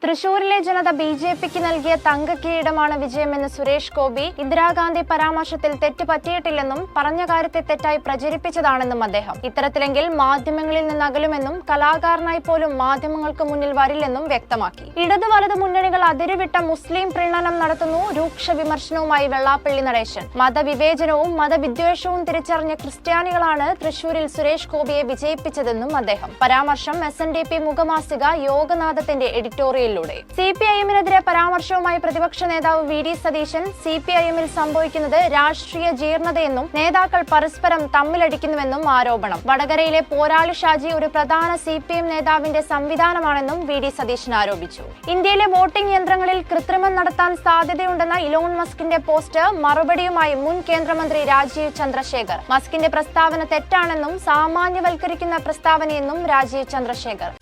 തൃശൂരിലെ ജനത ബിജെപിക്ക് നൽകിയ തങ്കക്കിരീടമാണ് വിജയമെന്ന് സുരേഷ് ഗോപി ഇന്ദിരാഗാന്ധി പരാമർശത്തിൽ തെറ്റ് പറ്റിയിട്ടില്ലെന്നും പറഞ്ഞ കാര്യത്തെ തെറ്റായി പ്രചരിപ്പിച്ചതാണെന്നും അദ്ദേഹം. ഇത്തരത്തിലെങ്കിൽ മാധ്യമങ്ങളിൽ നിന്ന് അകലുമെന്നും കലാകാരനായി പോലും മാധ്യമങ്ങൾക്ക് മുന്നിൽ വരില്ലെന്നും വ്യക്തമാക്കി. ഇടതു വലത് മുന്നണികൾ അതിരുവിട്ട മുസ്ലിം പ്രീണനം നടത്തുന്നു. രൂക്ഷ വിമർശനവുമായി വെള്ളാപ്പള്ളി നടേശൻ. മതവിവേചനവും മതവിദ്വേഷവും തിരിച്ചറിഞ്ഞ ക്രിസ്ത്യാനികളാണ് തൃശൂരിൽ സുരേഷ് ഗോപിയെ വിജയിപ്പിച്ചതെന്നും അദ്ദേഹം. പരാമർശം SNDP മുഖമാസിക യോഗനാഥത്തിന്റെ എഡിറ്റോറിയൽ. CPIM-നെതിരെ പരാമർശവുമായി പ്രതിപക്ഷ നേതാവ് VD സതീശൻ. CPIM-ൽ സംഭവിക്കുന്നത് രാഷ്ട്രീയ ജീർണതയെന്നും നേതാക്കൾ പരസ്പരം തമ്മിലടിക്കുന്നുവെന്നും ആരോപണം. വടകരയിലെ പോരാളി ഷാജി ഒരു പ്രധാന CPM നേതാവിന്റെ സംവിധാനമാണെന്നും VD സതീശൻ ആരോപിച്ചു. ഇന്ത്യയിലെ വോട്ടിംഗ് യന്ത്രങ്ങളിൽ കൃത്രിമം നടത്താൻ സാധ്യതയുണ്ടെന്ന ഇലോൺ മസ്കിന്റെ പോസ്റ്റ് മറുപടിയുമായി മുൻ കേന്ദ്രമന്ത്രി രാജീവ് ചന്ദ്രശേഖർ. മസ്കിന്റെ പ്രസ്താവന തെറ്റാണെന്നും സാമാന്യവൽക്കരിക്കുന്ന പ്രസ്താവനയെന്നും രാജീവ് ചന്ദ്രശേഖർ.